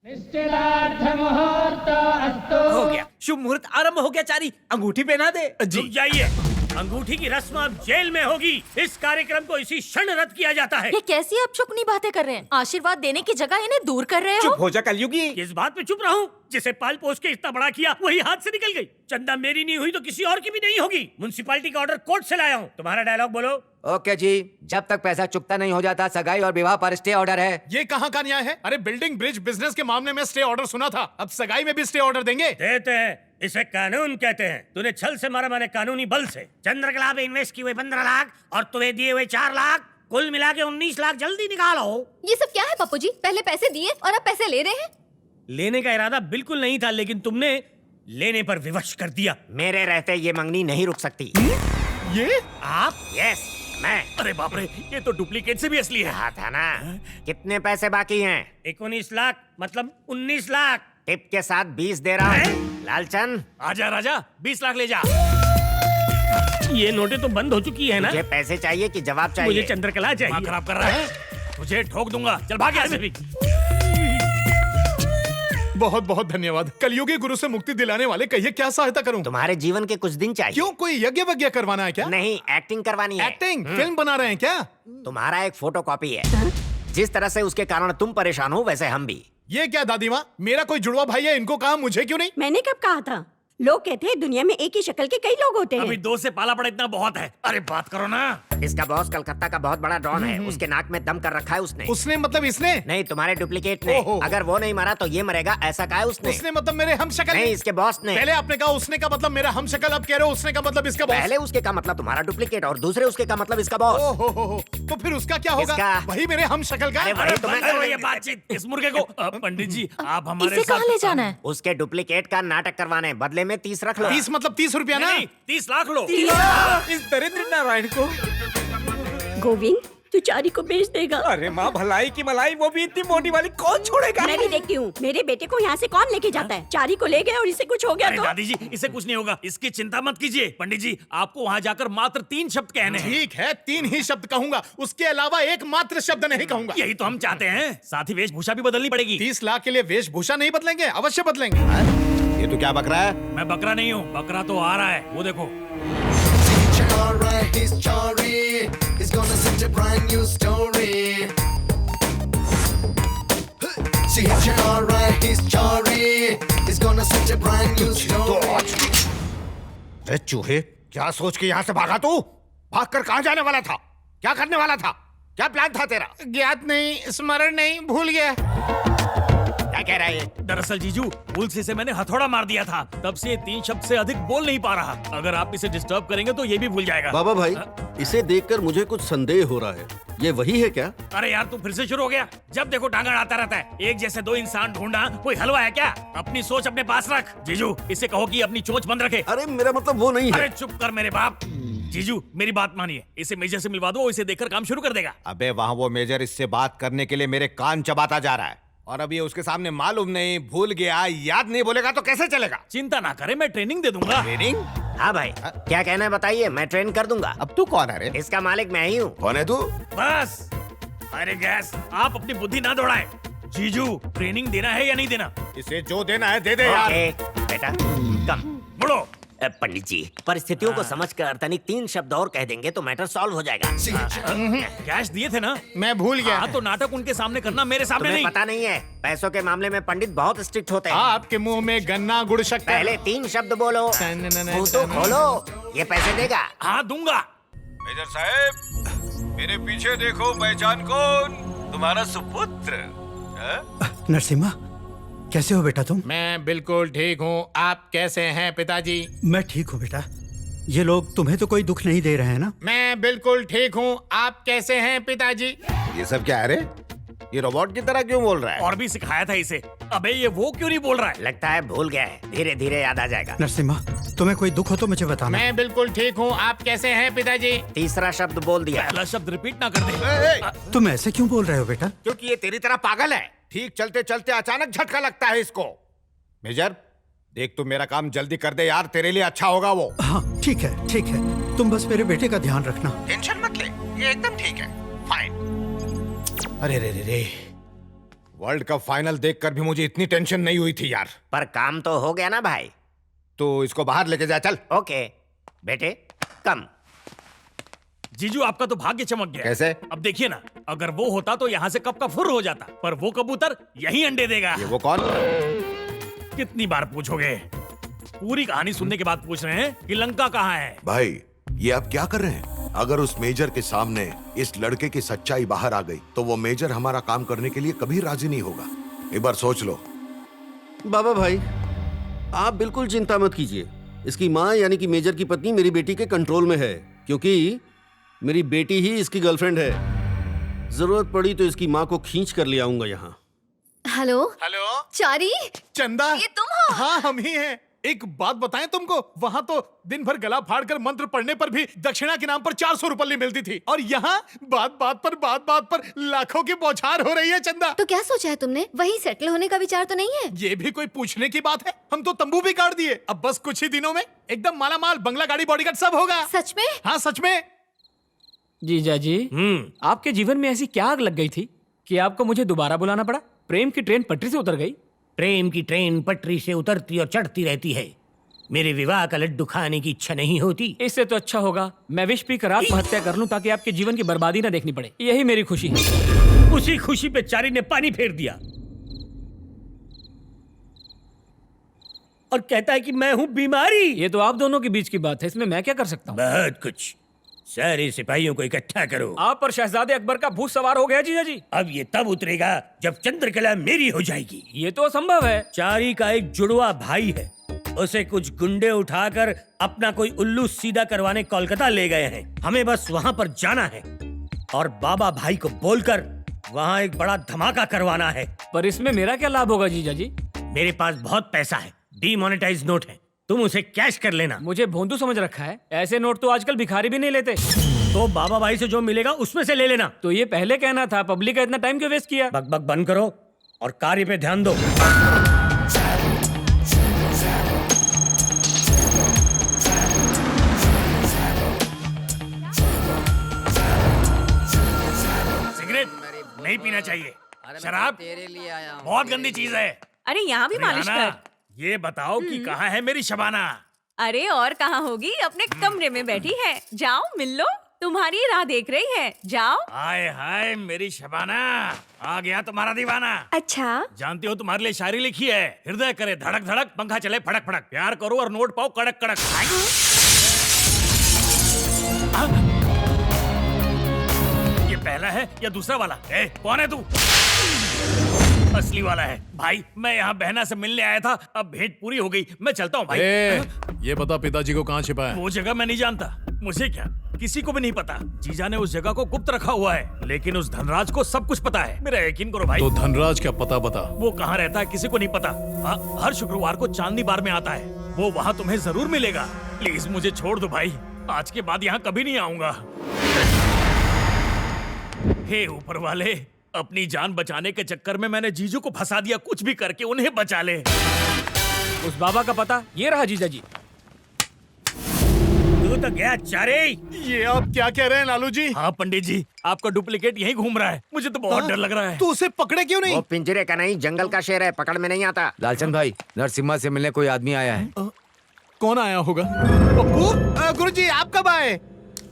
हो गया, शुभ मुहूर्त आरंभ हो गया। चारी अंगूठी पहना दे। रुक जाइए, अंगूठी की रस्म अब जेल में होगी। इस कार्यक्रम को इसी क्षण रद्द किया जाता है। ये कैसी आप चुकनी बातें कर रहे हैं? आशीर्वाद देने की जगह इन्हें दूर कर रहे हो। चुप हो जा कलयुगी। किस बात पे चुप रहूं? जिसे पाल पोस के इतना बड़ा किया वही हाथ से निकल गई। चंदा मेरी नहीं हुई तो किसी और की भी नहीं होगी। म्युनिसिपैलिटी का ऑर्डर कोर्ट से लाया हूँ। तुम्हारा डायलॉग बोलो। ओके जी, जब तक पैसा चुकता नहीं हो जाता सगाई और विवाह पर स्टे ऑर्डर है। ये कहाँ का न्याय है? अरे बिल्डिंग ब्रिज बिजनेस के मामले में स्टे ऑर्डर सुना था, अब सगाई में भी स्टे ऑर्डर देंगे? देते हैं, इसे कानून कहते हैं। तूने छल से मारा, मैंने कानूनी बल से। चंद्रकला पे इन्वेस्ट किए हुए 15 लाख और तुम्हें दिए हुए 4 लाख, कुल मिला के 19 लाख। जल्दी निकालो। ये सब क्या है पप्पू जी? पहले पैसे दिए और अब पैसे ले रहे हैं। लेने का इरादा बिल्कुल नहीं था, लेकिन तुमने लेने पर विवश कर दिया। मेरे रहते ये मंगनी नहीं रुक सकती। ये आप? यस, मैं। अरे बाप रे, ये तो डुप्लीकेट से भी असली है। कहा था ना। कितने पैसे बाकी हैं? 19 लाख मतलब 19 लाख। टिप के साथ 20 दे रहा हूँ। लालचंद, आजा राजा, 20 लाख ले जा। ये नोटें तो बंद हो चुकी है ना? मुझे पैसे चाहिए कि जवाब चाहिए? मुझे चंद्रकला चाहिए। दिमाग खराब कर रहा है, तुझे ठोक दूंगा। चल भाग यहाँ से भी। बहुत बहुत धन्यवाद। कलयुगी गुरु से मुक्ति दिलाने वाले, कहिए क्या सहायता करूं? तुम्हारे जीवन के कुछ दिन चाहिए। क्यों, कोई यज्ञ वज्ञ करवाना है क्या? नहीं, एक्टिंग करवानी है। एक्टिंग? फिल्म बना रहे हैं क्या? तुम्हारा एक फोटो कॉपी है। जिस तरह से उसके कारण तुम परेशान हो वैसे हम भी। ये क्या दादी माँ, मेरा कोई जुड़वा भाई है, इनको कहा, मुझे क्यों नहीं? मैंने कब कहा था? लोग कहते हैं दुनिया में एक ही शक्ल के कई लोग होते अभी हैं। 2 से पाला पड़ा इतना बहुत है। अरे बात करो ना। इसका बॉस कलकत्ता का बहुत बड़ा डॉन है। उसके नाक में दम कर रखा है उसने। उसने मतलब इसने? नहीं, तुम्हारे डुप्लीकेट ने। ओहो। अगर वो नहीं मरा तो ये मरेगा, ऐसा कहा है उसने। उसने मतलब मेरे हम शक्ल? नहीं, इसके बॉस ने। पहले आपने कहा उसने का मतलब मेरा हम शक्ल, अब कह रहे हो उसने का मतलब इसका बॉस? पहले उसके का मतलब तुम्हारा डुप्लीकेट और दूसरे उसके का मतलब इसका बॉस। ओहो, तो फिर उसका क्या होगा? इसका? वही मेरे हम शक्ल का? अरे अरे वही बंद तुम्हें करो ये बातचीत। इस मुर्गे को पंडित जी, आप हमारे इसे साथ कहाँ ले जाना है? उसके डुप्लीकेट का नाटक करवाने, बदले में 30 रख लो। 30 मतलब 30 रुपया ना? नहीं, 30 लाख लो। इस दरिद्र नारायण को। गोविंद, तू चारी को बेच देगा? अरे माँ भलाई की मलाई, वो भी इतनी मोटी वाली, कौन छोड़ेगा? मैं भी देखती हूँ। मेरे बेटे को यहाँ से कौन लेके जाता है? चारी को ले गए और इसे कुछ हो गया अरे तो? दादी जी, इसे कुछ नहीं होगा, इसकी चिंता मत कीजिए। पंडित जी, आपको वहाँ जाकर मात्र 3 शब्द कहने हैं। ठीक है, 3 ही शब्द कहूंगा, उसके अलावा एक मात्र शब्द नहीं कहूंगा। यही तो हम चाहते हैं। साथ ही वेशभूषा भी बदलनी पड़ेगी। 30 लाख के लिए वेशभूषा नहीं बदलेंगे? अवश्य बदलेंगे। ये तो क्या बक रहा है? मैं बकरा नहीं हूँ, बकरा तो आ रहा है, वो देखो। Alright, he's Chari. He's gonna set a brand new story. See, alright, he's Chari. He's gonna set a brand new story. अरे चूहे, क्या सोच के यहाँ से भागा तू? भागकर कहाँ जाने वाला था? क्या करने वाला था? क्या प्लान था तेरा? ज्ञात नहीं, स्मरण नहीं, भूल गया। क्या कह रहा है ये? दरअसल जीजू, भूल से इसे मैंने हथौड़ा मार दिया था, तब से ये 3 शब्द से अधिक बोल नहीं पा रहा। अगर आप इसे डिस्टर्ब करेंगे तो ये भी भूल जाएगा। बाबा भाई, इसे देखकर मुझे कुछ संदेह हो रहा है। ये वही है क्या? अरे यार, तू फिर से शुरू हो गया। जब देखो टांगा आता रहता है। एक जैसे 2 इंसान ढूंढना कोई हलवा है क्या? अपनी सोच अपने पास रख। जीजू, इसे कहो कि अपनी चोंच बंद रखे। अरे मेरा मतलब वो नहीं अरे है। चुप कर मेरे बाप। जीजू, मेरी बात मानिए, इसे मेजर से मिलवा दो, वो इसे देखकर काम शुरू कर देगा। अबे वहाँ वो मेजर इससे बात करने के लिए मेरे कान चबाता जा रहा है, और अब ये उसके सामने मालूम नहीं, भूल गया, याद नहीं, बोलेगा तो कैसे चलेगा? चिंता ना करे, मैं ट्रेनिंग दे दूंगा। ट्रेनिंग? हाँ भाई, क्या कहना है बताइए, मैं ट्रेन कर दूंगा। अब तू कौन है रे? इसका मालिक मैं ही हूँ। कौन है तू? बस, अरे गैस, आप अपनी बुद्धि ना दौड़ाएं। जीजू, ट्रेनिंग देना है या नहीं देना? इसे जो देना है दे दे यार। बेटा कम मुड़ो। पंडित जी, परिस्थितियों को समझकर तनिक 3 शब्द और कह देंगे तो मैटर सॉल्व हो जाएगा। कैश दिए थे ना? मैं भूल गया। हाँ, तो नाटक उनके सामने करना, मेरे सामने तुम्हें नहीं। पता नहीं है, पैसों के मामले में पंडित बहुत स्ट्रिक्ट होते हैं। आपके मुंह में गन्ना गुड़ शक्कर। पहले 3 शब्द बोलो, मुंह तो खोलो। ये पैसे देगा? हाँ, दूंगा। मेजर साहब, मेरे पीछे देखो, पहचान कौन? तुम्हारा सुपुत्र। नरसिम्हा, कैसे हो बेटा तुम? मैं बिल्कुल ठीक हूँ, आप कैसे हैं पिताजी? मैं ठीक हूँ बेटा। ये लोग तुम्हें तो कोई दुख नहीं दे रहे हैं ना? मैं बिल्कुल ठीक हूँ, आप कैसे हैं पिताजी? ये सब क्या है रे? ये रोबोट की तरह क्यों बोल रहा है? और भी सिखाया था इसे। अबे ये वो क्यों नहीं बोल रहा है? लगता है भूल गया है, धीरे धीरे याद आ जाएगा। नरसिम्हा, तुम्हें कोई दुख हो तो मुझे बताना। मैं बिल्कुल ठीक हूँ, आप कैसे हैं पिताजी? तीसरा शब्द बोल दिया। पहला शब्द रिपीट ना कर दे। तुम ऐसे क्यों बोल रहे हो बेटा? क्योंकि ये तेरी तरह पागल है। ठीक चलते चलते अचानक झटका लगता है इसको। मेजर, देख तू मेरा काम जल्दी कर दे यार, तेरे लिए अच्छा होगा वो। हाँ ठीक है, ठीक है। तुम बस मेरे बेटे का ध्यान रखना। टेंशन मत ले, ये एकदम ठीक है, फाइन। अरे रे रे रे, वर्ल्ड कप फाइनल देखकर भी मुझे इतनी टेंशन नहीं हुई थी यार। पर काम तो हो गया ना भाई। तो इसको बाहर लेके जा चल। ओके बेटे कम। जीजू आपका तो भाग्य चमक गया। कैसे? अब देखिए ना, अगर वो होता तो यहाँ से कब का फुर हो जाता, पर वो कबूतर यही अंडे देगा। ये वो कौन? कितनी बार पूछोगे? पूरी कहानी सुनने के बाद पूछ रहे हैं कि लंका कहाँ है। भाई ये आप क्या कर रहे हैं? अगर उस मेजर के सामने इस लड़के की सच्चाई बाहर आ गई तो वो मेजर हमारा काम करने के लिए कभी राजी नहीं होगा। एक बार सोच लो। बाबा भाई, आप बिल्कुल चिंता मत कीजिए। इसकी माँ यानी कि मेजर की पत्नी मेरी बेटी के कंट्रोल में है, क्योंकि मेरी बेटी ही इसकी गर्लफ्रेंड है। जरूरत पड़ी तो इसकी माँ को खींच कर ले आऊंगा यहाँ। हेलो हेलो चारी, चंदा, ये तुम हो? हाँ हम ही हैं। एक बात बताएं तुमको, वहाँ तो दिन भर गला फाड़कर मंत्र पढ़ने पर भी दक्षिणा के नाम पर 400 रुपये मिलती थी, और यहाँ बात बात पर लाखों की बौछार हो रही है। चंदा, तो क्या सोचा है तुमने? वहीं सेटल होने का विचार तो नहीं है? ये भी कोई पूछने की बात है? हम तो तंबू भी काट दिए। अब बस कुछ ही दिनों में एकदम माला माल, बंगला, गाड़ी, बॉडीगार्ड सब होगा। सच में? हाँ सच में। जीजा जी, आपके जीवन में ऐसी क्या आग लग गई थी कि आपको मुझे दोबारा बुलाना पड़ा? प्रेम की ट्रेन पटरी से उतर गई? प्रेम की ट्रेन पटरी से उतरती और चढ़ती रहती है। मेरे विवाह का लड्डू खाने की इच्छा नहीं होती। इससे तो अच्छा होगा मैं विष पीकर आत्महत्या कर लूं, ताकि आपके जीवन की बर्बादी ना देखनी पड़े। यही मेरी खुशी है। उसी खुशी पे चारी ने पानी फेर दिया और कहता है कि मैं हूं बीमारी। ये तो आप दोनों के बीच की बात है, इसमें मैं क्या कर सकता हूँ? बहुत कुछ। सारे सिपाहियों को इकट्ठा करो। आप पर शहजादे अकबर का भूत सवार हो गया जीजा जी। अब ये तब उतरेगा जब चंद्रकला मेरी हो जाएगी। ये तो असंभव है। चारी का एक जुड़वा भाई है, उसे कुछ गुंडे उठाकर अपना कोई उल्लू सीधा करवाने कोलकाता ले गए हैं। हमें बस वहाँ पर जाना है और बाबा भाई को बोलकर वहाँ एक बड़ा धमाका करवाना है। पर इसमें मेरा क्या लाभ होगा जीजा जी? मेरे पास बहुत पैसा है, डीमोनेटाइज नोट है, तुम उसे कैश कर लेना। मुझे भोंदू समझ रखा है? ऐसे नोट तो आजकल भिखारी भी नहीं लेते। तो बाबा भाई से जो मिलेगा उसमें से ले लेना। तो ये पहले कहना था, पब्लिक का इतना टाइम क्यों वेस्ट किया? बकबक बंद करो और कार्य पे ध्यान दो। सिगरेट नहीं पीना चाहिए। शराब बहुत गंदी चीज है। अरे यहाँ भी मालिश रिहाना, कर। ये बताओ कि कहाँ है मेरी शबाना? अरे और कहाँ होगी, अपने कमरे में बैठी है। जाओ मिल लो, तुम्हारी राह देख रही है। जाओ। हाय हाय मेरी शबाना, आ गया तुम्हारा दीवाना। अच्छा, जानती हो तुम्हारे लिए शायरी लिखी है। हृदय करे धड़क धड़क, पंखा चले फड़क फड़क, प्यार करो और नोट पाओ कड़क कड़क। ये पहला है या दूसरा वाला? कौन है तू? असली वाला है भाई। मैं यहाँ बहना से मिलने आया था, अब भेंट पूरी हो गई, मैं चलता हूँ भाई। ये बता पिताजी को कहाँ छिपा है? वो जगह मैं नहीं जानता। मुझे क्या, किसी को भी नहीं पता। जीजा ने उस जगह को गुप्त रखा हुआ है, लेकिन उस धनराज को सब कुछ पता है। मेरा यकीन करो भाई। तो धनराज क्या पता बता? वो कहाँ रहता है किसी को नहीं पता। हर शुक्रवार को चांदनी बार में आता है। वो वहाँ तुम्हें जरूर मिलेगा। प्लीज मुझे छोड़ दो भाई, आज के बाद यहाँ कभी नहीं आऊंगा। हे ऊपर वाले, अपनी जान बचाने के चक्कर में मैंने जीजू को फंसा दिया। कुछ भी करके उन्हें बचा ले। उस बाबा का पता ये रहा जीजा जी। तू तो गया चारे। ये आप क्या कह रहे हैं लालू जी? हाँ पंडित जी, आपका डुप्लीकेट यहीं घूम रहा है। मुझे तो बहुत डर लग रहा है। तो उसे पकड़े क्यों नहीं? वो पिंजरे का नहीं, जंगल का शेर है, पकड़ में नहीं आता। लालचंद भाई, नरसिम्हा से मिलने कोई आदमी आया है। कौन आया होगा? पप्पू, गुरुजी आप कब आए?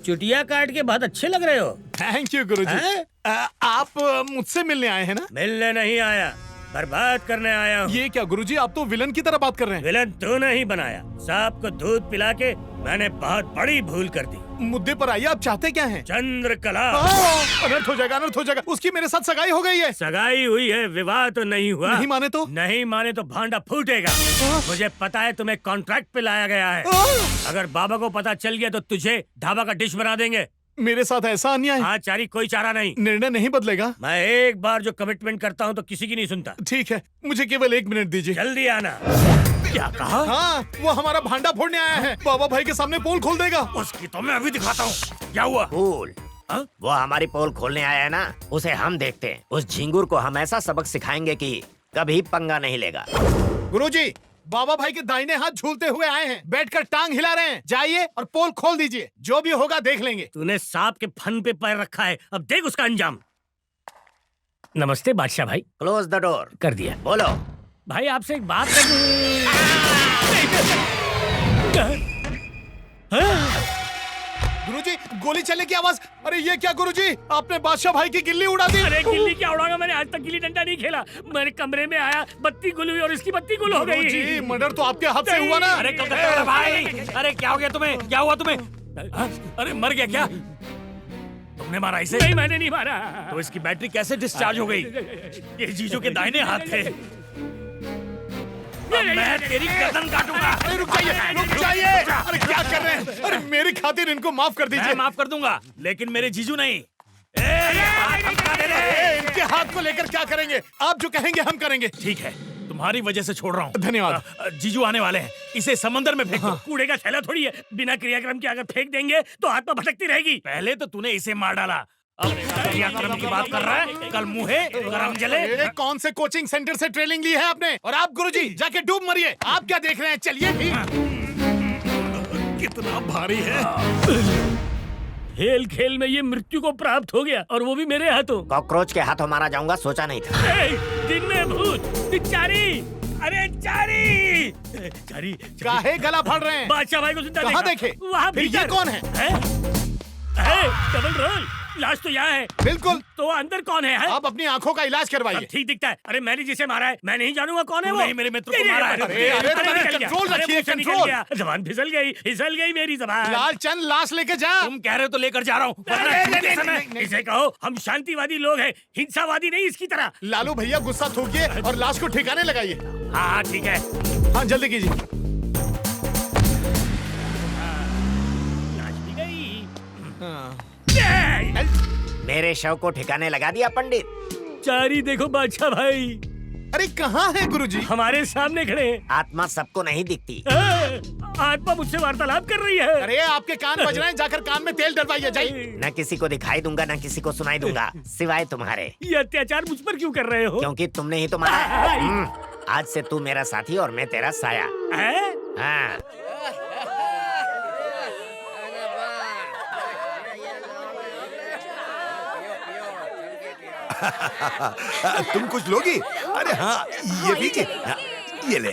चुटिया काट के बहुत अच्छे लग रहे हो। थैंक यू गुरुजी। आप मुझसे मिलने आए हैं ना? मिलने नहीं आया, बर्बाद करने आया हूँ। ये क्या गुरुजी, आप तो विलन की तरह बात कर रहे हैं। विलन तू नहीं बनाया। सांप को दूध पिला के मैंने बहुत बड़ी भूल कर दी। मुद्दे पर आइए, आप चाहते क्या हैं? चंद्रकला। अनर्थ हो जाएगा, अनर्थ हो जाएगा। उसकी मेरे साथ सगाई हो गई है। सगाई हुई है, विवाह तो नहीं हुआ। नहीं माने तो? नहीं माने तो भांडा फूटेगा। मुझे पता है तुम्हें कॉन्ट्रैक्ट पे लाया गया है। अगर बाबा को पता चल गया तो तुझे ढाबा का डिश बना देंगे। मेरे साथ ऐसा अन्याय? हाँ चारी, कोई चारा नहीं। निर्णय नहीं बदलेगा? मैं एक बार जो कमिटमेंट करता हूँ तो किसी की नहीं सुनता। ठीक है, मुझे केवल 1 मिनट दीजिए। जल्दी आना। क्या कहा? हाँ, वो हमारा भांडा फोड़ने आया है। बाबा भाई के सामने पोल खोल देगा। उसकी तो मैं अभी दिखाता हूँ। क्या हुआ? पोल? वो हमारी पोल खोलने आया है ना, उसे हम देखते हैं। उस झिंगुर को हम ऐसा सबक सिखाएंगे कि कभी पंगा नहीं लेगा। गुरुजी, बाबा भाई के दाहिने हाथ झूलते हुए आए हैं, बैठकर टांग हिला रहे हैं। जाइए और पोल खोल दीजिए, जो भी होगा देख लेंगे। तूने सांप के फन पे पैर रखा है, अब देख उसका अंजाम। नमस्ते बादशाह भाई। Close the door. कर दिया। बोलो। भाई आपसे एक बात करनी। गुरुजी गोली चलने की आवाज। अरे ये क्या गुरुजी, आपने बादशाह भाई की गिल्ली उड़ा दी। अरे गिल्ली क्या उड़ाऊंगा, मैंने आज तक गिल्ली डंडा नहीं खेला। मेरे कमरे में आया, बत्ती गुल हुई और इसकी बत्ती गुल हो गई। गुरुजी मर्डर तो आपके हाथ से हुआ ना। अरे कलकत्ते वाला भाई, अरे क्या हो गया तुम्हें, क्या हुआ तुम्हें? अरे मर गया क्या? तुमने मारा इसे? नहीं मैंने नहीं मारा। तो इसकी बैटरी कैसे डिस्चार्ज हो गई? ये जीजू के दाहिने हाथ थे। अब मैं तेरी गर्दन काटूंगा। अरे रुक जाइए, रुक जाइए। अरे क्या कर रहे हैं? अरे मेरी खातिर इनको माफ कर दीजिए। मैं माफ कर दूंगा, लेकिन मेरे जीजू नहीं। इनके हाथ को लेकर क्या करेंगे? आप जो कहेंगे हम करेंगे। ठीक है, तुम्हारी वजह से छोड़ रहा हूँ। धन्यवाद। जीजू आने वाले हैं, इसे समंदर में फेंक दो। कूड़े का थैला थोड़ी है, बिना क्रियाक्रम के अगर फेंक देंगे तो आत्मा भटकती रहेगी। पहले तो तूने इसे मार डाला, अब क्रियाक्रम की बात कर रहा है। कल मुहे गरम जले। कौन से कोचिंग सेंटर से ट्रेनिंग ली है आपने? और आप गुरुजी जाके डूब मरिए। आप क्या देख रहे हैं? चलिए भी। कितना भारी है। खेल खेल में ये मृत्यु को प्राप्त हो गया, और वो भी मेरे हाथों। कॉकरोच के हाथों मारा जाऊंगा सोचा नहीं था। दिन में भूत चारी। अरे चारी चारी काहे गला फाड़ रहे हैं? बादशाह भाई को जिंदा कहाँ देखे? वहाँ फिर ये कौन है? Double role. लाश तो यहाँ है। बिल्कुल। तो अंदर कौन है? आप अपनी आंखों का इलाज करवाइए। ठीक दिखता है। अरे मैंने जिसे मारा है मैं नहीं जानूंगा कौन है वो। नहीं, मेरे मित्र को मारा है। कंट्रोल रखिए, कंट्रोल। जबान फिसल गई मेरी जबान। लालचंद लाश लेके जा। तुम कह रहे हो तो लेकर जा रहा हूँ। इसे कहो हम शांतिवादी लोग हैं, हिंसावादी नहीं इसकी तरह। लालू भैया गुस्सा थूकिए और लाश को ठिकाने लगाइए। हाँ ठीक है। हाँ जल्दी कीजिए। मेरे शव को ठिकाने लगा दिया पंडित। चारी देखो बादशाह भाई। अरे कहाँ है गुरुजी? हमारे सामने खड़े। आत्मा सबको नहीं दिखती। आत्मा मुझसे वार्तालाप कर रही है। अरे आपके कान बज रहे हैं, जाकर कान में तेल डलवाइए। जाइए। न किसी को दिखाई दूंगा न किसी को सुनाई दूंगा, सिवाय तुम्हारे। ये अत्याचार मुझ पर क्यों कर रहे हो? क्योंकि तुमने ही तो मारा। आज से तू मेरा साथी और मैं तेरा साया। हाँ। तुम कुछ लोगी? अरे हाँ, ये पीजिए। ये ले।